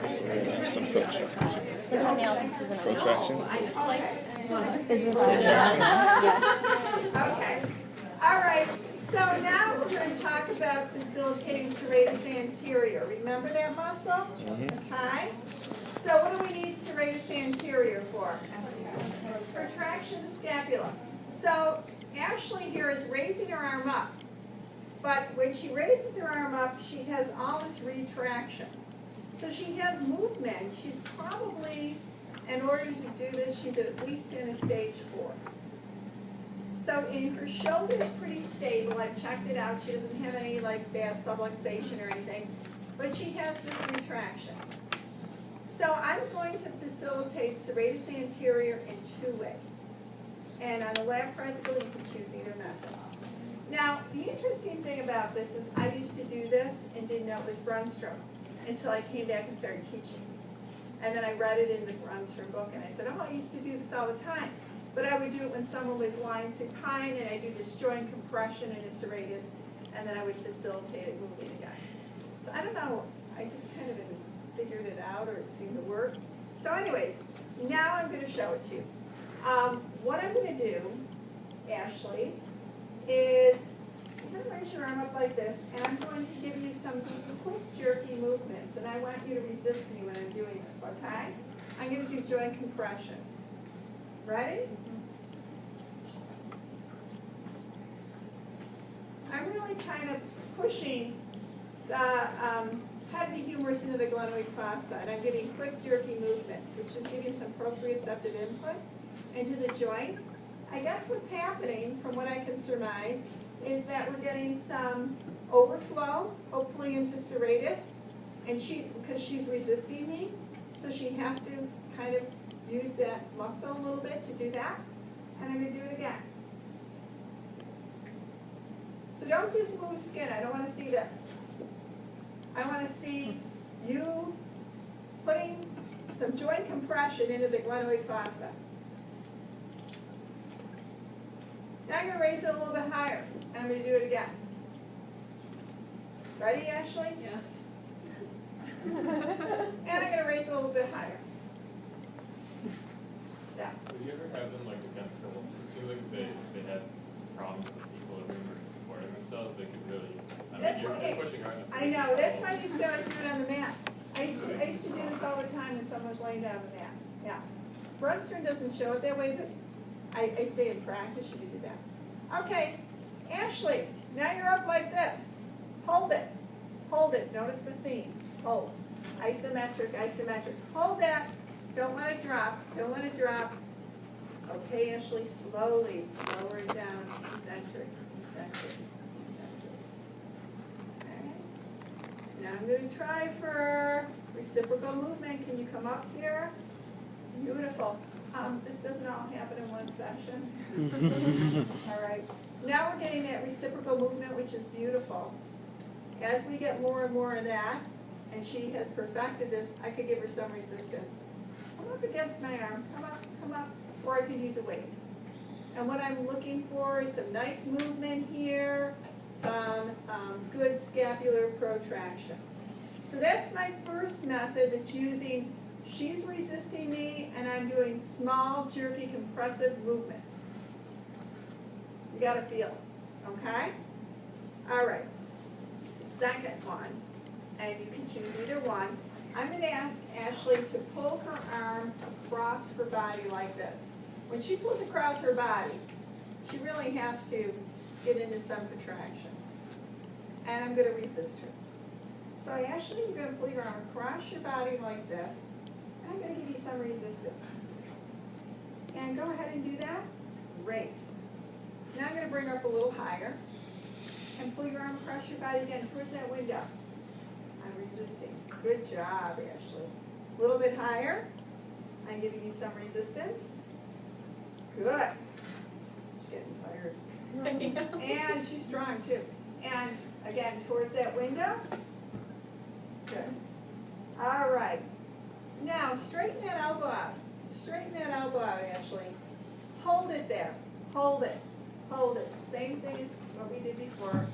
So we're gonna have some protraction. Protraction? Protraction. Okay. All right. So now we're going to talk about facilitating serratus anterior. Remember that muscle? Okay. So what do we need serratus anterior for? Protraction of the scapula. So Ashley here is raising her arm up. But when she raises her arm up, she has all this retraction. So she has movement. She's probably, in order to do this, she's at least in a stage 4. So in her shoulder is pretty stable. I've checked it out. She doesn't have any like bad subluxation or anything, but she has this retraction. So I'm going to facilitate serratus anterior in 2 ways. And on the lab practical, you can choose either method. Now, the interesting thing about this is I used to do this and didn't know it was Brunstrom until I came back and started teaching. And then I read it in the Brunstrom book, and I said, oh, I used to do this all the time. But I would do it when someone was lying supine, and I do this joint compression in a serratus, and then I would facilitate it moving again. So I don't know, I just kind of figured it out, or it seemed to work. So anyways, now I'm going to show it to you. What I'm going to do, Ashley, is you're going to raise your arm up like this, and I'm going to give you some quick jerky movements, and I want you to resist me when I'm doing this, okay? I'm going to do joint compression. Ready? I'm really kind of pushing the head of the humerus into the glenoid fossa, and I'm giving quick jerky movements, which is giving some proprioceptive input into the joint. I guess what's happening, from what I can surmise, is that we're getting some overflow, hopefully into serratus, and because she's resisting me, so she has to kind of use that muscle a little bit to do that, and I'm going to do it again. So don't just move skin. I don't want to see this. I want to see you putting some joint compression into the glenoid fossa. Now I'm going to raise it a little bit higher, and I'm going to do it again. Ready, Ashley? Yes. And I'm going to raise it a little bit higher. Yeah. Did you ever have them like against the wall? It seems like they had problems with equilibrium or supporting themselves. They could really, That's you're okay. pushing hard. I know, that's why you start to do it on the mat. I used to do this all the time when someone's laying down on the mat. Yeah. Brunstrom doesn't show it that way, but I say in practice you can do that. Okay, Ashley, now you're up like this. Hold it. Hold it. Notice the theme. Hold. Isometric, isometric. Hold that. Don't let it drop. Don't let it drop. Okay, Ashley, slowly lower it down. Eccentric, eccentric, eccentric. Okay. Now I'm going to try for reciprocal movement. Can you come up here? Beautiful. This doesn't all happen in one session. All right. Now we're getting that reciprocal movement, which is beautiful. As we get more and more of that, and she has perfected this, I could give her some resistance. Come up against my arm. Come up, or I could use a weight. And what I'm looking for is some nice movement here, some good scapular protraction. So that's my first method. It's using, she's resisting me, and I'm doing small, jerky, compressive movements. You got to feel it, okay? All right. Second one, and you can choose either one. I'm going to ask Ashley to pull her arm across her body like this. When she pulls across her body, she really has to get into some contraction. And I'm going to resist her. So Ashley, you're going to pull your arm across your body like this. And I'm going to give you some resistance. And go ahead and do that. Great. Now I'm going to bring her up a little higher. And pull your arm across your body again towards that window. I'm resisting. Good job, Ashley. A little bit higher. I'm giving you some resistance. Good. She's getting tired. And she's strong too. And again, towards that window. Good. All right. Now, straighten that elbow out. Straighten that elbow out, Ashley. Hold it there. Hold it. Hold it. Same thing as what we did before.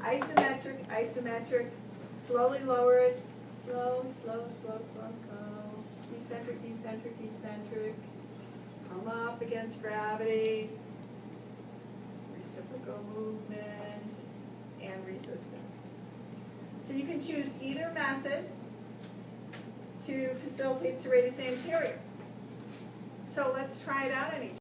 Isometric, isometric. Slowly lower it. Slow, slow, slow, slow, slow. Eccentric, eccentric, eccentric. Come up against gravity. Reciprocal movement and resistance. So you can choose either method to facilitate serratus anterior. So let's try it out on each.